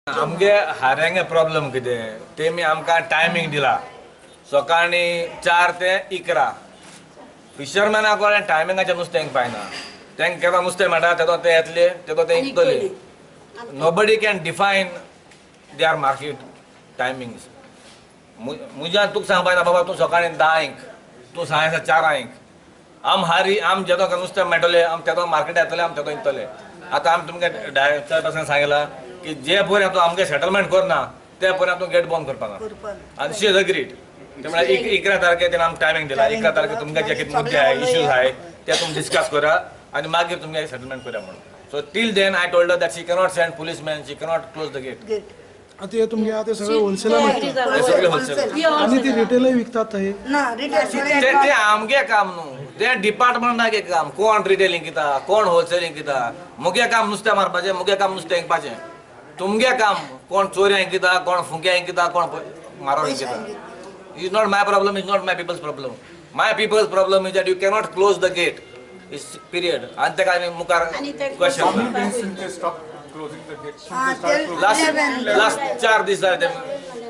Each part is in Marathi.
आमगे हाऱ्यांगे प्रॉब्लेम कितें तेमी आमकां टायमींग दिला सकाळी 4 ते 11. फिशरमॅनाक कोणें टायमिंगाचें नुस्तें पायना. तांकां केन्ना नुस्तें मेळटा तेदो ते येतले तेदो ते इकतले. Nobody can define their market timings. मुज्यान तुका सांगपा येता बाबा तूं सकाळी 10 तूं सांजचे 4 आम हारी आम जेदो नुस्तें मेळटलें आम तेदो मार्केट येतले आम तेदो इकतले. आतां आमी तुमकां डायरेक्टर पासून सांगलां की जे पर्यंत तूं आमगे सेटलमेंट करना ते पर्यंत तूं गेट बंद करपाना. आनी शी इज अग्रीड. ते म्हळ्यार 11 तारखेर तेणें आमकां टायमींग दिला. 11 तारखेर तुमकां जे कितें मुद्दे आहाय इश्यूज आहाय ते तुमी डिस्कस करा आनी मागीर तुमगे सेटलमेंट करा म्हणून. So till then I told her that she cannot send policeman, she cannot close the gate. आता हे तुमगे आता सगळे होलसेलर विकतात ते सगळे होलसेल आणि ते रिटेलही विकतात थंय. ते आमगे काम न्हू, ते डिपार्टमेंटागे काम. कोण रिटेलिंग किता, कोण होलसेलिंग किता. मुगे काम नुस्तें मारपाचें, मुगे काम नुस्तें विकपाचें. तुमगे काम कोण चोऱ्यांक किता, कोण फुंक्यांक किता, कोण मारोंक किता. It's not my problem, it's not my people's problem. My people's problem is that you cannot close the gate. It's period. And तेका आनी मुखार question. Last 4 दीस जाले ते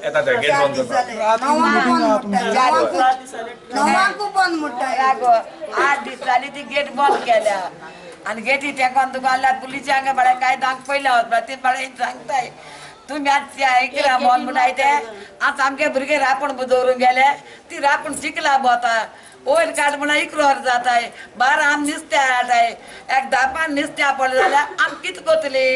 येता ते गेट बंद करपाक. 8 दीस जाली ती गेट बंद केल्या आणि गेटी तेकोन तुका आल्यार पुलिस हांगा बाळा काय दांग पयल्या वचपा ती बाळा सांगताय तुम्ही आज ऐकला बंद म्हणून ते आज आमगे भुरगे रापण दवरून गेले ती रापण चिकला बोता ओयर काड म्हणून इकरोर जाताय 12 आम नुस्तें हाडटाय एक 10-5 नुस्तें पडलें जाल्यार आम कितें करतली.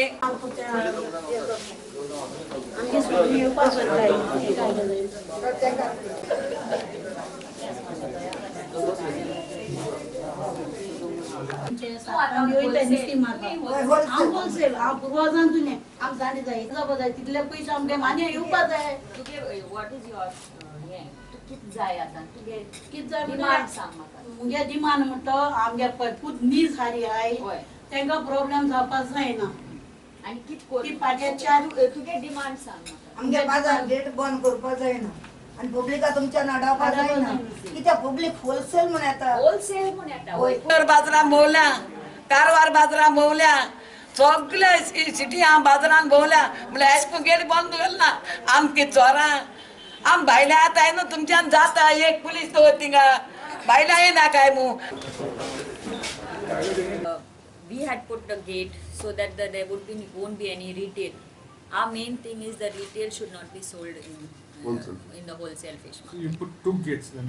होलसेल हांव पुर्वजान तुने आम जाणी जाय तितले पयशे आमगे माने येवपा जाय. वॉट इज युअर तू कित जाय आतां तुगे कित जाय डिमांड सांग म्हाका. मुगे डिमांड म्हणतो आमगे खूब नीज हारी आय तांकां प्रॉब्लेम जावपाक जायना आनी कित कोर ती पाटे 4 तुगे डिमांड सांग म्हाका. आमगे बाजार गेट बंद करपा जायना आणि पब्लिका तुमच्या नडावपा जायना कित्याक पब्लिक होलसेल म्हण येता. होलसेल म्हण येता. बाजारां भोवल्या कारवार बाजारां भोवल्या सगळे सिटी हांव बाजारान भोवल्या म्हळ्यार एश कोन गेट बंद केलना आम कित चोरां आम भायल्या आताय न्हू तुमच्यान जाता एक पुलीस दवर थिंगा भायल्या येना काय मू. We had put the gate so that won't be any retail. Our main thing is that retail should not be sold in the wholesale fish market. So you put 2 gates then?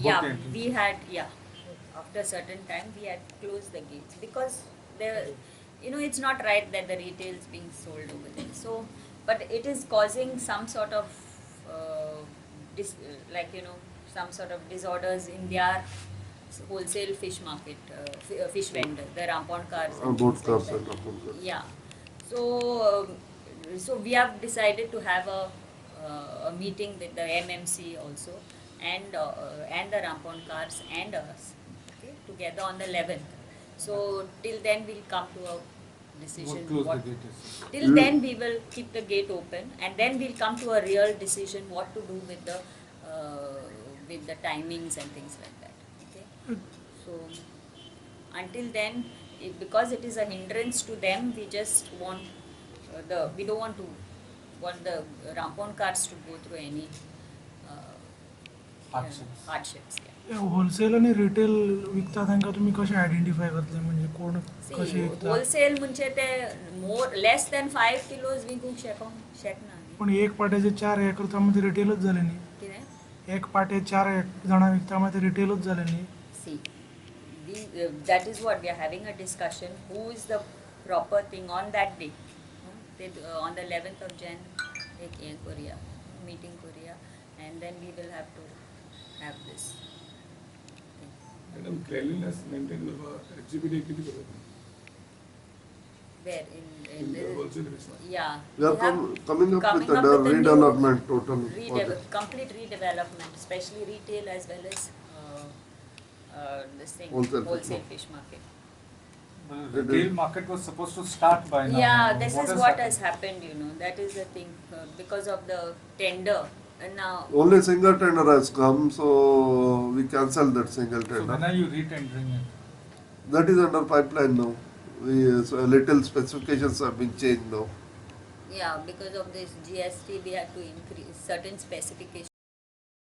Yeah, we had after a certain time we had closed the gates because it's not right that the retail is being sold over there. So, but it is causing some sort of some sort of disorders in their wholesale fish market, fish vendor, the rampon cars. Boat cars and rampon cars. Yeah. So we have decided to have a meeting with the MMC also and the rampon cars and us, okay, together on the 11th. So till then we'll come to a decision. Close the gate, yes. Till then we will keep the gate open and then we'll come to a real decision what to do with the timings and things like that. Okay. So until then, because it is a hindrance to them, we just want we don't want the rampon cars to go through any hardships. Wholesale आणि रिटेल विकता तांकां तुम्ही कशे आयडेंटिफाय करतले म्हणजे कोण कशे विकता. होलसेल म्हणजे ते लेस दॅन 5 किलोज विकूंक शकना. पण एक पाट्याचे 4 हे करता म्हणजे रिटेलच झाले न्ही. कितें एक पाटे 4 जाणां विकता म्हणजे रिटेलच झाले न्ही. See, that is what we are having a discussion. Who is the proper thing on that day? On the 11th of Jan, meeting Korea, and then we will have to have this. Madam, cleanliness maintained exhibit किती करतात? Where in the wholesale fish market. Yeah. We are coming up with a redevelopment total. Complete redevelopment, especially retail as well as this thing, wholesale fish market. The retail market was supposed to start by now. Yeah, this is what has happened, that is the thing, because of the tender. And now Only single tender has come, so we cancel that single So tender. when are you re-tendering it? That is under pipeline now. So little specifications have been changed now. Yeah, because of this GST, we had to increase certain specifications.